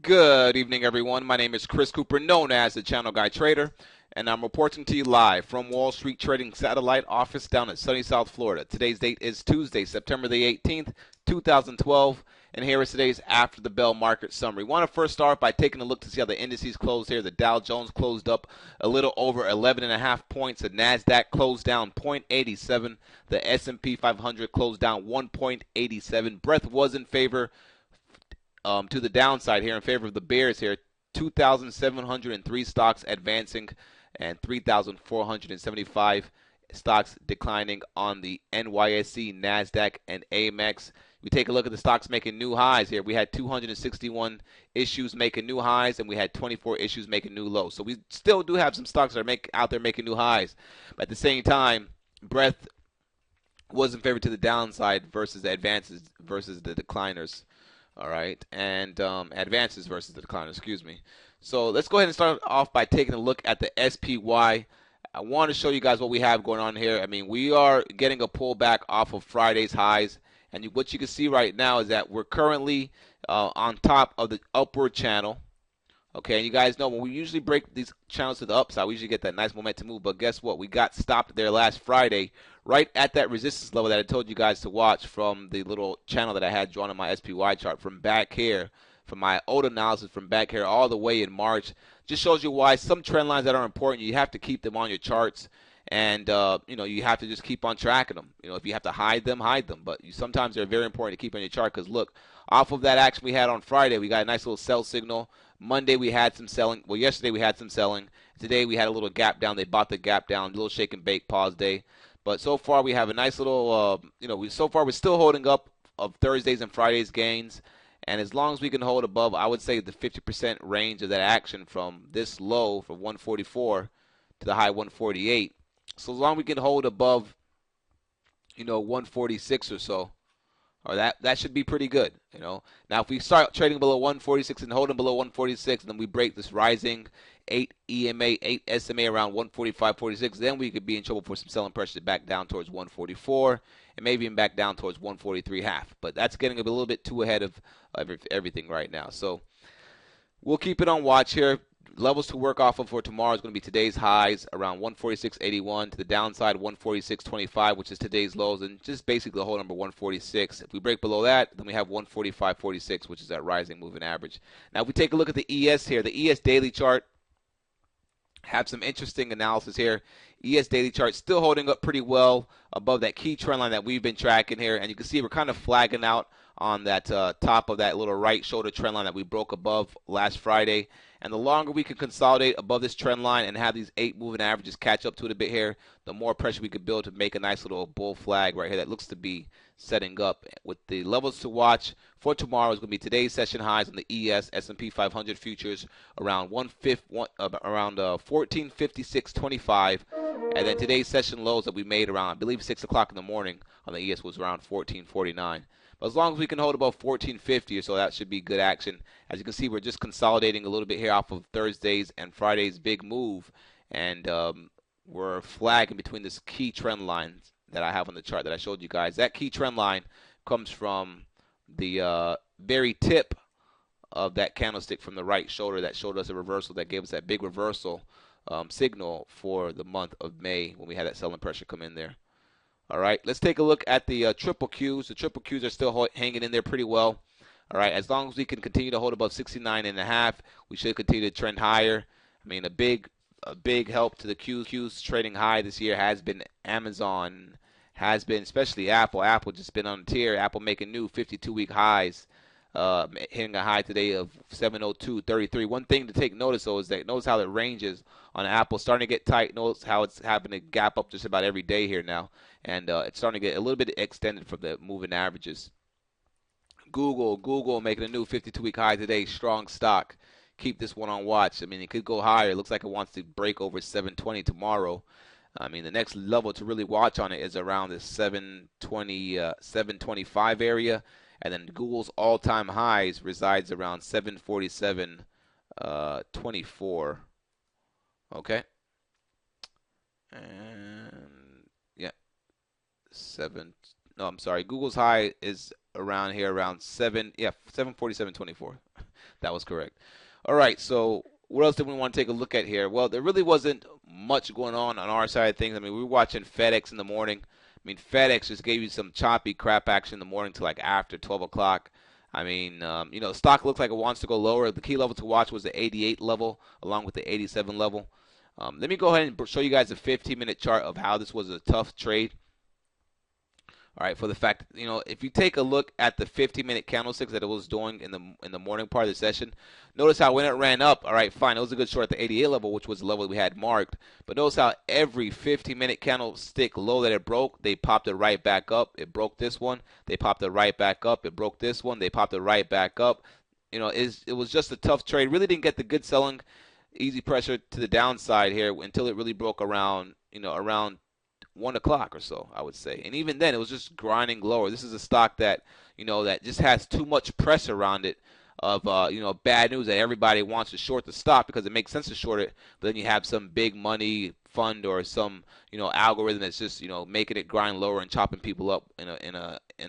Good evening, everyone. My name is Chris Cooper, known as the Channel Guy Trader, and I'm reporting to you live from Wall Street Trading Satellite Office down at sunny South Florida. Today's date is Tuesday, September the 18th, 2012, and here is today's After the Bell Market Summary. We want to first start by taking a look to see how the indices closed here. The Dow Jones closed up a little over 11.5 points. The Nasdaq closed down 0.87. The S&P 500 closed down 1.87. Breadth was in favor to the downside here in favor of the bears here. 2,703 stocks advancing and 3,475 stocks declining on the NYSE, NASDAQ, and AMEX. We take a look at the stocks making new highs here. We had 261 issues making new highs, and we had 24 issues making new lows. So we still do have some stocks that are out there making new highs. But at the same time, breadth was in favor to the downside versus the advances versus the decliners. All right, and advances versus the decliners, excuse me. So let's go ahead and start off by taking a look at the SPY. I want to show you guys what we have going on here. I mean, we are getting a pullback off of Friday's highs, and what you can see right now is that we're currently on top of the upward channel. Okay, and you guys know when we usually break these channels to the upside, we usually get that nice momentum move. But guess what? We got stopped there last Friday, right at that resistance level that I told you guys to watch from the little channel that I had drawn on my SPY chart from back here, from my old analysis from back here all the way in March. Just shows you why some trend lines that are important, you have to keep them on your charts. And, you have to just keep on tracking them. If you have to hide them, hide them. But sometimes they're very important to keep on your chart because, look, off of that action we had on Friday, we got a nice little sell signal. Monday we had some selling. Well, yesterday we had some selling. Today we had a little gap down. They bought the gap down, a little shake and bake pause day. But so far we have a nice little, so far we're still holding up of Thursdays and Fridays gains. And as long as we can hold above, I would say the 50% range of that action from this low from 144 to the high 148. So as long as we can hold above, 146 or so, or that should be pretty good, Now, if we start trading below 146 and holding below 146, and then we break this rising 8 EMA, 8 SMA around 145.46, then we could be in trouble for some selling pressure back down towards 144 and maybe even back down towards 143.5. But that's getting a little bit too ahead of everything right now. So we'll keep it on watch here. Levels to work off of for tomorrow is going to be today's highs around 146.81 to the downside 146.25, which is today's lows, and just basically the whole number 146. If we break below that, then we have 145.46, which is that rising moving average. Now, if we take a look at the ES here, the ES daily chart have some interesting analysis here. ES daily chart still holding up pretty well above that key trend line that we've been tracking here, and you can see we're kind of flagging out on that top of that little right shoulder trend line that we broke above last Friday. And the longer we can consolidate above this trend line and have these 8 moving averages catch up to it a bit here, the more pressure we could build to make a nice little bull flag right here that looks to be setting up. With the levels to watch for tomorrow is going to be today's session highs on the ES S&P 500 futures around 1456.25, and then today's session lows that we made around, I believe, 6 o'clock in the morning on the ES was around 1449. But as long as we can hold above 1450 or so, that should be good action. As you can see, we're just consolidating a little bit here off of Thursday's and Friday's big move. And we're flagging between this key trend lines that I have on the chart that I showed you guys. That key trend line comes from the very tip of that candlestick from the right shoulder that showed us a reversal, that gave us that big reversal signal for the month of May when we had that selling pressure come in there. All right, let's take a look at the triple Qs. The triple Qs are still hanging in there pretty well. All right, as long as we can continue to hold above 69.5, we should continue to trend higher. I mean, a big help to the Qs trading high this year has been Amazon, has been especially Apple. Apple just been on a tear. Apple making new 52-week highs, hitting a high today of 702.33. One thing to take notice, though, is that notice how the ranges on Apple starting to get tight. Notice how it's happening to gap up just about every day here now. And it's starting to get a little bit extended from the moving averages. Google making a new 52-week high today. Strong stock. Keep this one on watch. I mean, it could go higher. It looks like it wants to break over 720 tomorrow. I mean, the next level to really watch on it is around the 725 area. And then Google's all-time highs resides around 747.24. Okay. And yeah, I'm sorry. Google's high is around here, around 747.24. That was correct. All right, so what else did we want to take a look at here? Well, there really wasn't much going on our side of things. I mean, we were watching FedEx in the morning. I mean, FedEx just gave you some choppy crap action in the morning to like after 12 o'clock. I mean, the stock looks like it wants to go lower. The key level to watch was the 88 level along with the 87 level. Let me go ahead and show you guys a 15-minute chart of how this was a tough trade. All right, for the fact, if you take a look at the 50-minute candlesticks that it was doing in the morning part of the session, notice how when it ran up, all right, fine, it was a good short at the 88 level, which was the level we had marked. But notice how every 50-minute candlestick low that it broke, they popped it right back up. It broke this one, they popped it right back up. It broke this one, they popped it right back up. It was just a tough trade. Really didn't get the good selling, easy pressure to the downside here until it really broke around 1 o'clock or so, I would say. And even then, it was just grinding lower. This is a stock that, that just has too much press around it of, bad news that everybody wants to short the stock because it makes sense to short it. But then you have some big money fund or some, algorithm that's just, making it grind lower and chopping people up in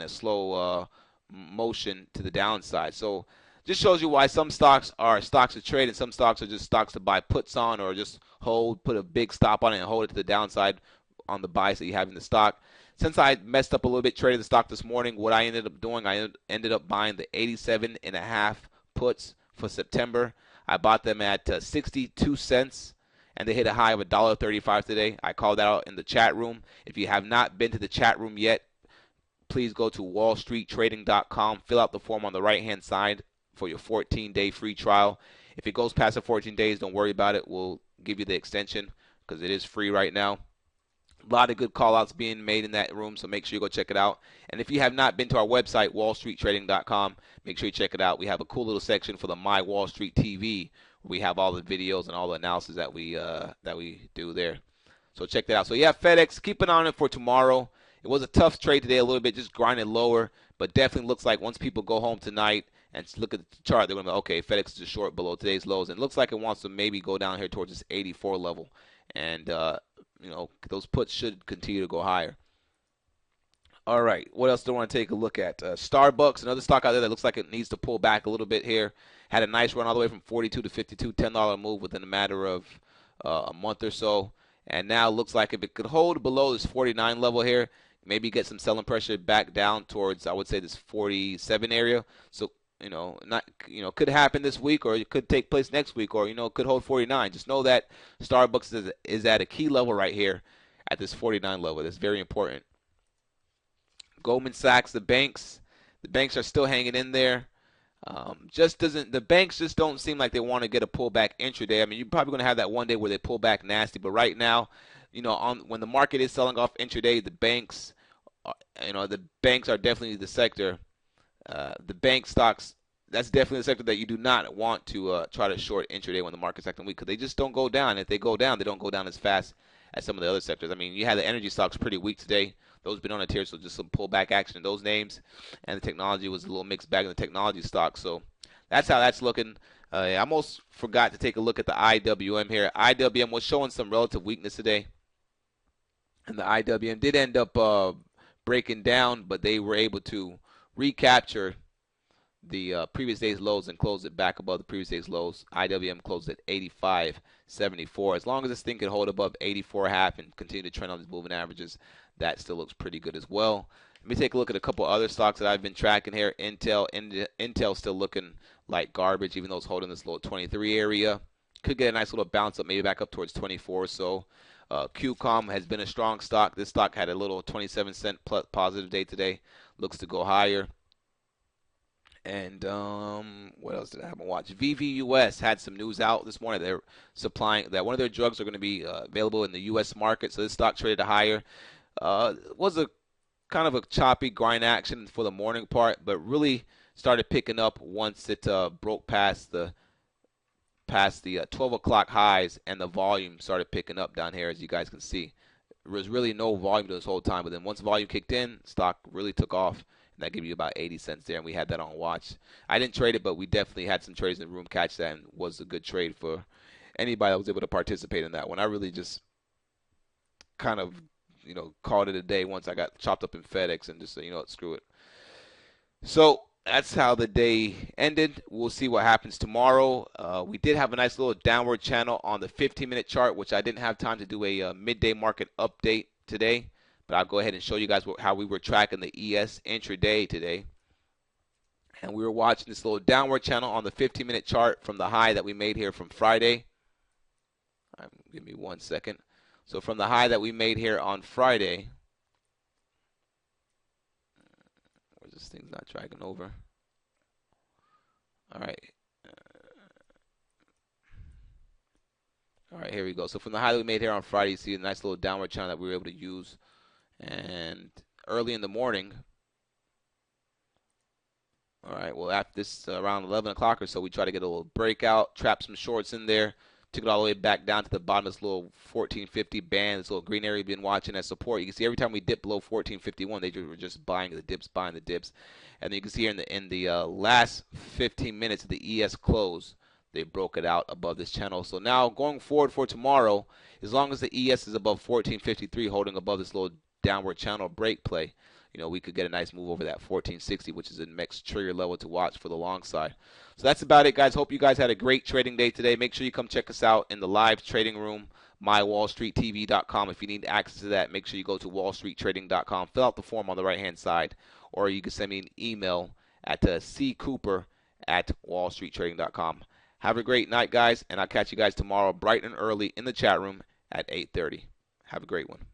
a slow motion to the downside. So just shows you why some stocks are stocks to trade and some stocks are just stocks to buy puts on or just hold, put a big stop on it and hold it to the downside on the buys that you have in the stock. Since I messed up a little bit trading the stock this morning, what I ended up doing, I ended up buying the 87.5 puts for September. I bought them at 62 cents, and they hit a high of $1.35 today. I called that out in the chat room. If you have not been to the chat room yet, please go to wallstreettrading.com. Fill out the form on the right-hand side for your 14-day free trial. If it goes past the 14 days, don't worry about it. We'll give you the extension because it is free right now. A lot of good call-outs being made in that room, so make sure you go check it out. And if you have not been to our website, wallstreettrading.com, make sure you check it out. We have a cool little section for the My Wall Street TV, where we have all the videos and all the analysis that we do there. So check that out. So yeah, FedEx, keep an eye on it for tomorrow. It was a tough trade today a little bit, just grinding lower, but definitely looks like once people go home tonight and look at the chart, they're going to be, okay, FedEx is just short below today's lows. And it looks like it wants to maybe go down here towards this 84 level. And, those puts should continue to go higher. All right, what else do I want to take a look at? Starbucks, another stock out there that looks like it needs to pull back a little bit here. Had a nice run all the way from 42 to 52, $10 move within a matter of a month or so. And now looks like if it could hold below this 49 level here, maybe get some selling pressure back down towards, I would say, this 47 area. So, could happen this week, or it could take place next week, or, could hold 49. Just know that Starbucks is at a key level right here at this 49 level. That's very important. Goldman Sachs, the banks are still hanging in there. The banks just don't seem like they want to get a pullback intraday. I mean, you're probably going to have that one day where they pull back nasty, but right now, when the market is selling off intraday, the banks are definitely the sector. The bank stocks, that's definitely the sector that you do not want to try to short intraday when the market's acting weak because they just don't go down. If they go down, they don't go down as fast as some of the other sectors. I mean, you had the energy stocks pretty weak today. Those been on a tear, so just some pullback action in those names. And the technology was a little mixed bag in the technology stocks. So that's how that's looking. I almost forgot to take a look at the IWM here. IWM was showing some relative weakness today. And the IWM did end up breaking down, but they were able to recapture the previous day's lows and close it back above the previous day's lows. IWM closed at 85.74. As long as this thing can hold above 84.5 and continue to trend on these moving averages, that still looks pretty good as well. Let me take a look at a couple other stocks that I've been tracking here. Intel still looking like garbage, even though it's holding this low 23 area. Could get a nice little bounce up, maybe back up towards 24 or so. QCOM has been a strong stock. This stock had a little 27-cent positive day today. Looks to go higher. And what else did I haven't watched? VVUS had some news out this morning. They're supplying that one of their drugs are going to be available in the U.S. market. So this stock traded higher. Was a kind of a choppy grind action for the morning part, but really started picking up once it broke past the 12 o'clock highs, and the volume started picking up down here, as you guys can see. There was really no volume this whole time, but then once volume kicked in, stock really took off. And that gave you about 80 cents there, and we had that on watch. I didn't trade it, but we definitely had some trades in the room catch that, and was a good trade for anybody that was able to participate in that one. I really just kind of, called it a day once I got chopped up in FedEx and just said, screw it. So that's how the day ended. We'll see what happens tomorrow. We did have a nice little downward channel on the 15-minute chart, which I didn't have time to do a midday market update today, but I'll go ahead and show you guys how we were tracking the ES intraday today. And we were watching this little downward channel on the 15-minute chart from the high that we made here from Friday. Give me 1 second. So from the high that we made here on Friday, where's this thing's not dragging over? All right. All right, here we go. So from the high that we made here on Friday, you see a nice little downward channel that we were able to use. And early in the morning, all right, well, after this, around 11 o'clock or so, we try to get a little breakout, trap some shorts in there, took it all the way back down to the bottom of this little 1450 band, this little green area we've been watching as support. You can see every time we dip below 1451, they were just buying the dips. And then you can see here in the last 15 minutes of the ES close, they broke it out above this channel. So now going forward for tomorrow, as long as the ES is above 1453, holding above this little downward channel break play, we could get a nice move over that 1460, which is the next trigger level to watch for the long side. So that's about it, guys. Hope you guys had a great trading day today. Make sure you come check us out in the live trading room, mywallstreettv.com. If you need access to that, make sure you go to wallstreettrading.com. Fill out the form on the right-hand side, or you can send me an email at ccooper@wallstreettrading.com. Have a great night, guys, and I'll catch you guys tomorrow bright and early in the chat room at 8:30. Have a great one.